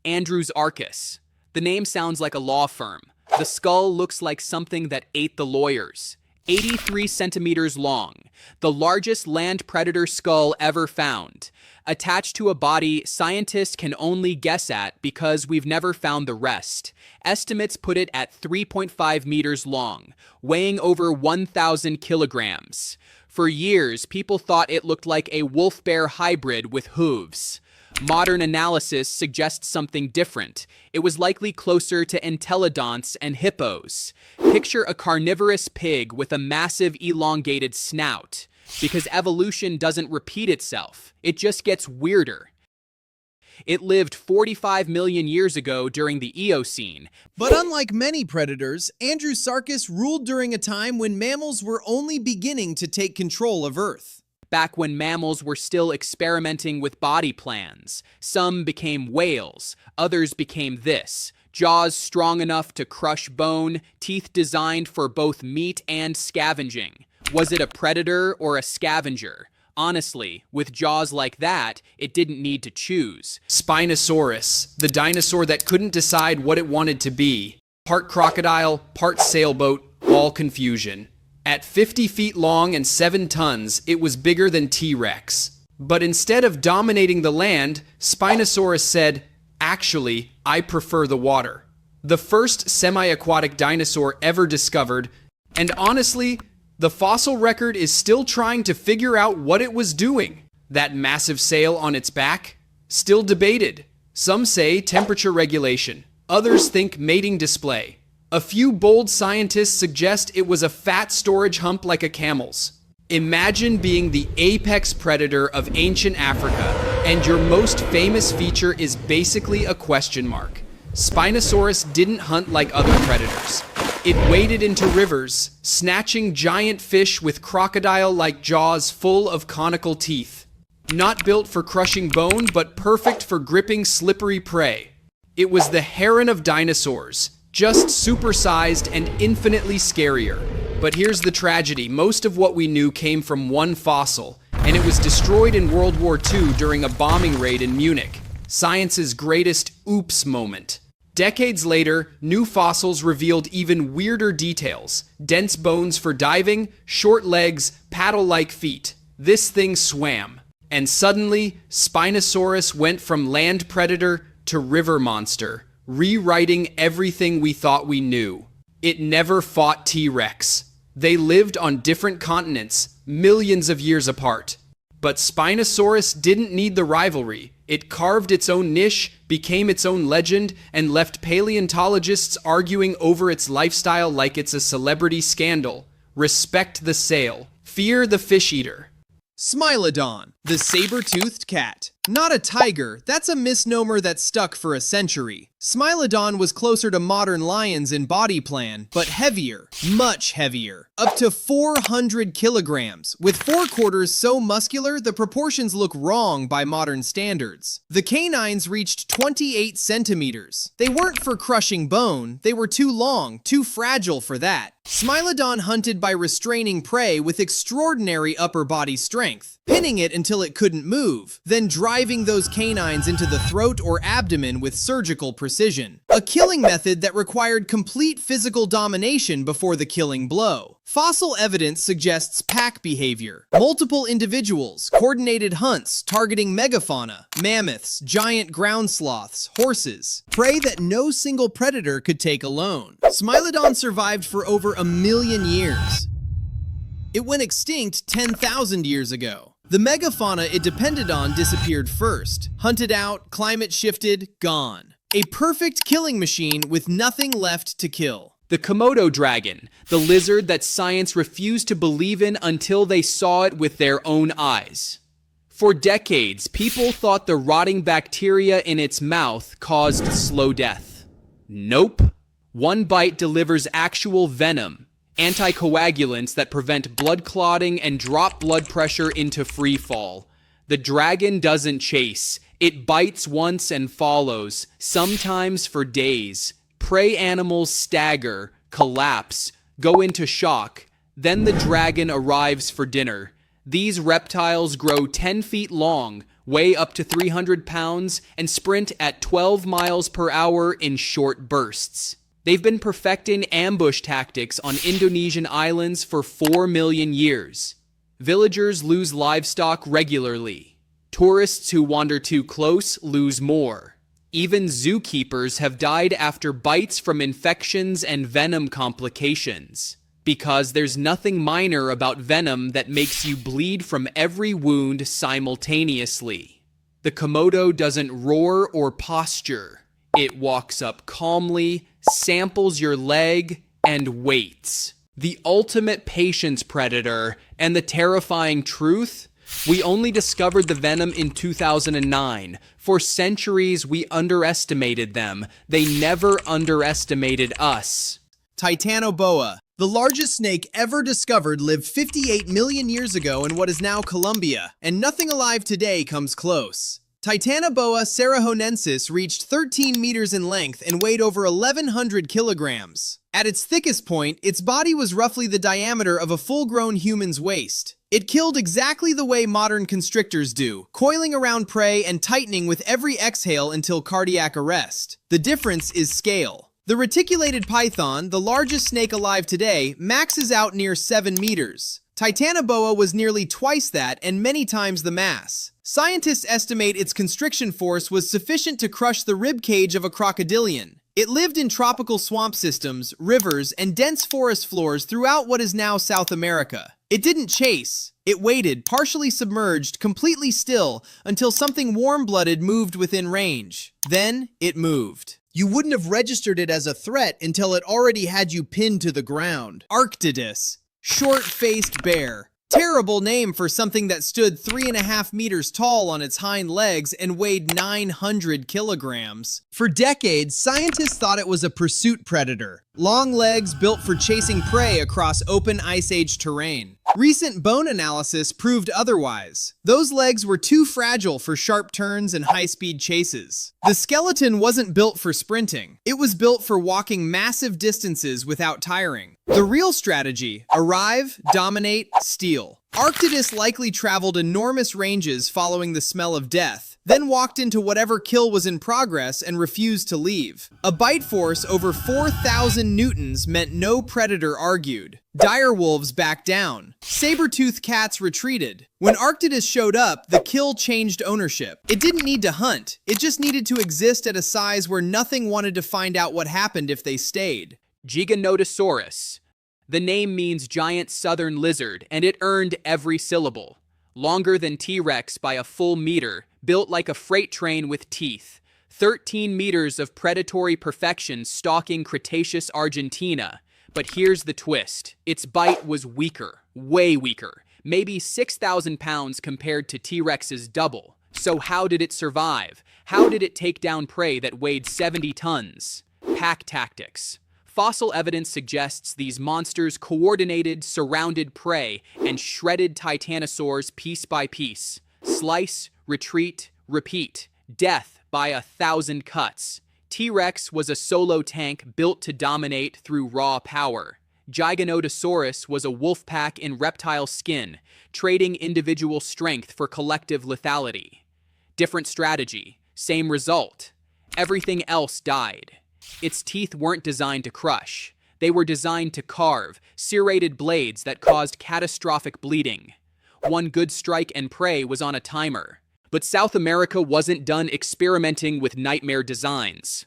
Andrewsarchus. The name sounds like a law firm. The skull looks like something that ate the lawyers. 83 centimeters long, the largest land predator skull ever found. Attached to a body scientists can only guess at because we've never found the rest. Estimates put it at 3.5 meters long, weighing over 1,000 kilograms. For years, people thought it looked like a wolf-bear hybrid with hooves. Modern analysis suggests something different. It was likely closer to entelodonts and hippos. Picture a carnivorous pig with a massive elongated snout. Because evolution doesn't repeat itself, it just gets weirder. It lived 45 million years ago during the Eocene. But unlike many predators, Andrewsarchus ruled during a time when mammals were only beginning to take control of Earth. Back when mammals were still experimenting with body plans. Some became whales, others became this. Jaws strong enough to crush bone, teeth designed for both meat and scavenging. Was it a predator or a scavenger? Honestly, with jaws like that, it didn't need to choose. Spinosaurus, the dinosaur that couldn't decide what it wanted to be. Part crocodile, part sailboat, all confusion. At 50 feet long and 7 tons, it was bigger than T-Rex. But instead of dominating the land, Spinosaurus said, "Actually, I prefer the water." The first semi-aquatic dinosaur ever discovered, and honestly, the fossil record is still trying to figure out what it was doing. That massive sail on its back? Still debated. Some say temperature regulation. Others think mating display. A few bold scientists suggest it was a fat storage hump like a camel's. Imagine being the apex predator of ancient Africa, and your most famous feature is basically a question mark. Spinosaurus didn't hunt like other predators. It waded into rivers, snatching giant fish with crocodile-like jaws full of conical teeth. Not built for crushing bone, but perfect for gripping slippery prey. It was the heron of dinosaurs, just supersized and infinitely scarier. But here's the tragedy. Most of what we knew came from one fossil, and it was destroyed in World War II during a bombing raid in Munich. Science's greatest oops moment. Decades later, new fossils revealed even weirder details. Dense bones for diving, short legs, paddle-like feet. This thing swam. And suddenly, Spinosaurus went from land predator to river monster, rewriting everything we thought we knew. It never fought T-Rex. They lived on different continents, millions of years apart. But Spinosaurus didn't need the rivalry. It carved its own niche, became its own legend, and left paleontologists arguing over its lifestyle like it's a celebrity scandal. Respect the sail. Fear the fish eater. Smilodon, the saber-toothed cat. Not a tiger, that's a misnomer that stuck for a century. Smilodon was closer to modern lions in body plan, but heavier, much heavier. Up to 400 kilograms, with forequarters so muscular the proportions look wrong by modern standards. The canines reached 28 centimeters. They weren't for crushing bone, they were too long, too fragile for that. Smilodon hunted by restraining prey with extraordinary upper body strength, pinning it until it couldn't move, then driving those canines into the throat or abdomen with surgical precision. A killing method that required complete physical domination before the killing blow. Fossil evidence suggests pack behavior. Multiple individuals, coordinated hunts targeting megafauna, mammoths, giant ground sloths, horses. Prey that no single predator could take alone. Smilodon survived for over 1 million years. It went extinct 10,000 years ago. The megafauna it depended on disappeared first. Hunted out, climate shifted, gone. A perfect killing machine with nothing left to kill. The Komodo Dragon, the lizard that science refused to believe in until they saw it with their own eyes. For decades, people thought the rotting bacteria in its mouth caused slow death. Nope. One bite delivers actual venom, anticoagulants that prevent blood clotting and drop blood pressure into free fall. The dragon doesn't chase. It bites once and follows, sometimes for days. Prey animals stagger, collapse, go into shock. Then the dragon arrives for dinner. These reptiles grow 10 feet long, weigh up to 300 pounds, and sprint at 12 miles per hour in short bursts. They've been perfecting ambush tactics on Indonesian islands for 4 million years. Villagers lose livestock regularly. Tourists who wander too close lose more. Even zookeepers have died after bites from infections and venom complications, because there's nothing minor about venom that makes you bleed from every wound simultaneously. The Komodo doesn't roar or posture. It walks up calmly, samples your leg, and waits. The ultimate patience predator, and the terrifying truth? We only discovered the venom in 2009. For centuries, we underestimated them. They never underestimated us. Titanoboa. The largest snake ever discovered lived 58 million years ago in what is now Colombia, and nothing alive today comes close. Titanoboa cerahonensis reached 13 meters in length and weighed over 1,100 kilograms. At its thickest point, its body was roughly the diameter of a full-grown human's waist. It killed exactly the way modern constrictors do, coiling around prey and tightening with every exhale until cardiac arrest. The difference is scale. The reticulated python, the largest snake alive today, maxes out near 7 meters. Titanoboa was nearly twice that and many times the mass. Scientists estimate its constriction force was sufficient to crush the rib cage of a crocodilian. It lived in tropical swamp systems, rivers, and dense forest floors throughout what is now South America. It didn't chase. It waited, partially submerged, completely still, until something warm-blooded moved within range. Then, it moved. You wouldn't have registered it as a threat until it already had you pinned to the ground. Arctodus. Short-faced bear. Terrible name for something that stood 3.5 meters tall on its hind legs and weighed 900 kilograms. For decades, scientists thought it was a pursuit predator. Long legs built for chasing prey across open Ice Age terrain. Recent bone analysis proved otherwise. Those legs were too fragile for sharp turns and high-speed chases. The skeleton wasn't built for sprinting. It was built for walking massive distances without tiring. The real strategy: arrive, dominate, steal. Arctodus likely traveled enormous ranges following the smell of death, then walked into whatever kill was in progress and refused to leave. A bite force over 4,000 newtons meant no predator argued. Direwolves backed down. Saber-toothed cats retreated. When Arctodus showed up, the kill changed ownership. It didn't need to hunt. It just needed to exist at a size where nothing wanted to find out what happened if they stayed. Giganotosaurus. The name means giant southern lizard, and it earned every syllable. Longer than T-Rex by a full meter, built like a freight train with teeth. 13 meters of predatory perfection stalking Cretaceous Argentina. But here's the twist. Its bite was weaker, way weaker. Maybe 6,000 pounds compared to T-Rex's double. So how did it survive? How did it take down prey that weighed 70 tons? Pack tactics. Fossil evidence suggests these monsters coordinated, surrounded prey, and shredded titanosaurs piece by piece. Slice, retreat, repeat. Death by 1,000 cuts. T-Rex was a solo tank built to dominate through raw power. Giganotosaurus was a wolf pack in reptile skin, trading individual strength for collective lethality. Different strategy, same result. Everything else died. Its teeth weren't designed to crush. They were designed to carve, serrated blades that caused catastrophic bleeding. One good strike and prey was on a timer. But South America wasn't done experimenting with nightmare designs.